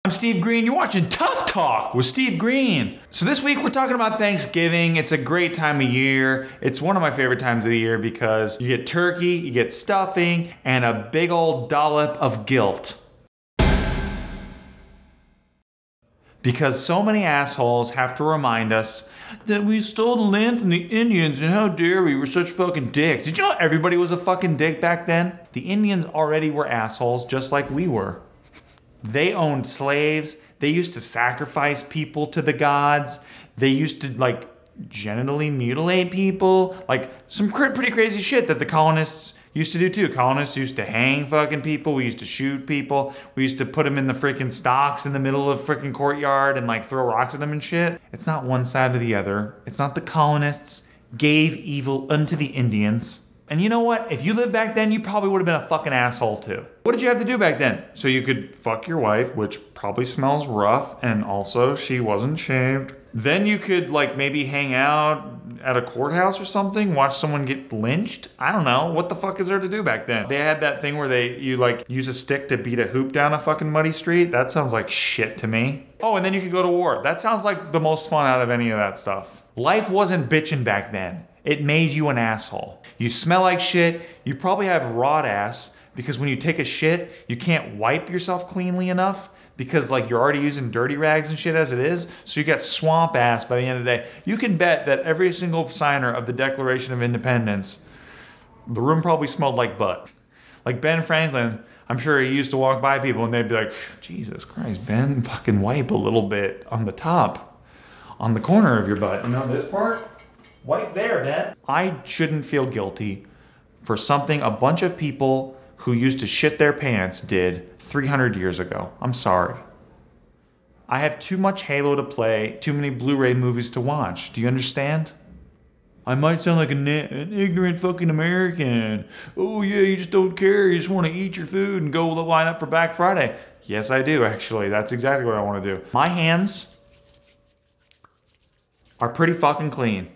I'm Steve Greene. You're watching Tough Talk with Steve Greene. So this week we're talking about Thanksgiving. It's a great time of year. It's one of my favorite times of the year because you get turkey, you get stuffing, and a big old dollop of guilt. Because so many assholes have to remind us that we stole the land from the Indians and how dare we, we're such fucking dicks. Did you know everybody was a fucking dick back then? The Indians already were assholes just like we were. They owned slaves. They used to sacrifice people to the gods. They used to genitally mutilate people. Like some pretty crazy shit that the colonists used to do too. Colonists used to hang fucking people. We used to shoot people. We used to put them in the freaking stocks in the middle of freaking courtyard and throw rocks at them and shit. It's not one side or the other. It's not the colonists gave evil unto the Indians. And you know what? If you lived back then, you probably would have been a fucking asshole too. What did you have to do back then? So you could fuck your wife, which probably smells rough, and also she wasn't shaved. Then you could maybe hang out at a courthouse or something, watch someone get lynched. I don't know. What the fuck is there to do back then? They had that thing where you use a stick to beat a hoop down a fucking muddy street. That sounds like shit to me. Oh, and then you could go to war. That sounds like the most fun out of any of that stuff. Life wasn't bitching back then. It made you an asshole. You smell like shit. You probably have rot ass because when you take a shit, you can't wipe yourself cleanly enough because you're already using dirty rags and shit as it is. So you got swamp ass by the end of the day. You can bet that every single signer of the Declaration of Independence, the room probably smelled like butt. Like Ben Franklin, I'm sure he used to walk by people and they'd be like, Jesus Christ, Ben, fucking wipe a little bit on the top, on the corner of your butt. You know this part? Wipe there, Ben. I shouldn't feel guilty for something a bunch of people who used to shit their pants did 300 years ago. I'm sorry. I have too much Halo to play, too many Blu-ray movies to watch. Do you understand? I might sound like an ignorant fucking American. Oh yeah, you just don't care. You just want to eat your food and go line up for Black Friday. Yes, I do actually. That's exactly what I want to do. My hands are pretty fucking clean.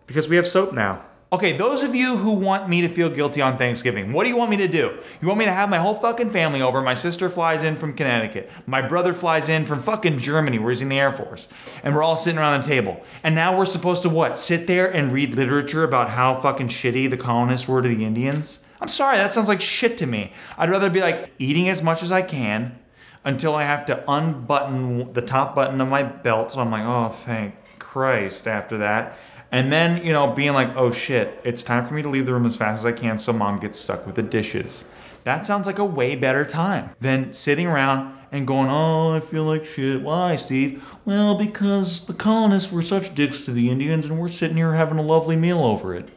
Because we have soap now. Okay, those of you who want me to feel guilty on Thanksgiving, what do you want me to do? You want me to have my whole fucking family over? My sister flies in from Connecticut. My brother flies in from fucking Germany where he's in the Air Force. And we're all sitting around the table. And now we're supposed to what? Sit there and read literature about how fucking shitty the colonists were to the Indians? I'm sorry, that sounds like shit to me. I'd rather be eating as much as I can until I have to unbutton the top button of my belt. So I'm like, oh, thank Christ after that. And then, being like, oh shit, it's time for me to leave the room as fast as I can so mom gets stuck with the dishes. That sounds like a way better time than sitting around and going, oh, I feel like shit. Why, Steve? Well, because the colonists were such dicks to the Indians and we're sitting here having a lovely meal over it.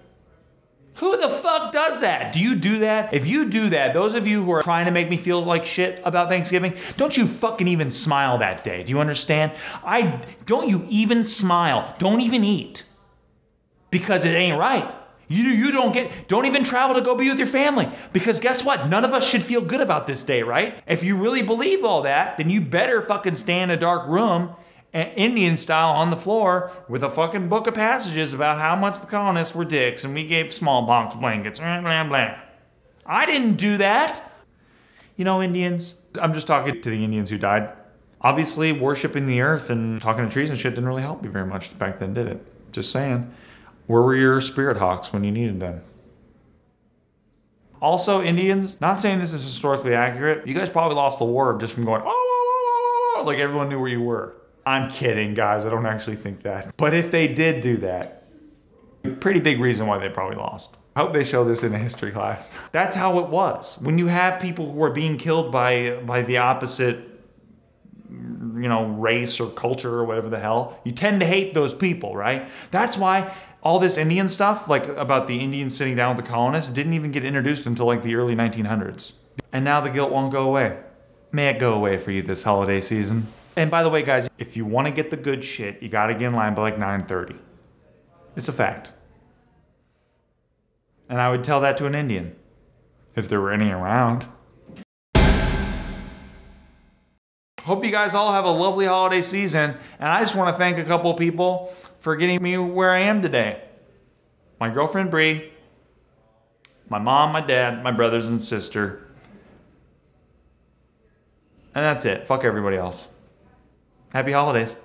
Who the fuck does that? Do you do that? If you do that, those of you who are trying to make me feel like shit about Thanksgiving, don't you fucking even smile that day. Do you understand? Don't you even smile. Don't even eat. Because it ain't right. You don't even travel to go be with your family. Because guess what? None of us should feel good about this day, right? If you really believe all that, then you better fucking stay in a dark room, Indian style on the floor, with a fucking book of passages about how much the colonists were dicks and we gave smallpox blankets, blah, blah, blah. I didn't do that. Indians, I'm just talking to the Indians who died. Obviously, worshiping the earth and talking to trees and shit didn't really help you very much back then, did it? Just saying. Where were your spirit hawks when you needed them? Also, Indians, not saying this is historically accurate, you guys probably lost the war just from going, oh, like everyone knew where you were. I'm kidding, guys. I don't actually think that. But if they did do that, pretty big reason why they probably lost. I hope they show this in a history class. That's how it was. When you have people who are being killed by the opposite race or culture or whatever the hell, you tend to hate those people, right? That's why all this Indian stuff, about the Indians sitting down with the colonists, didn't even get introduced until the early 1900s. And now the guilt won't go away. May it go away for you this holiday season. And by the way, guys, if you want to get the good shit, you gotta get in line by 9:30. It's a fact. And I would tell that to an Indian, if there were any around. Hope you guys all have a lovely holiday season, and I just want to thank a couple of people for getting me where I am today. My girlfriend Bree, my mom, my dad, my brothers and sister, And that's it. Fuck everybody else. Happy holidays.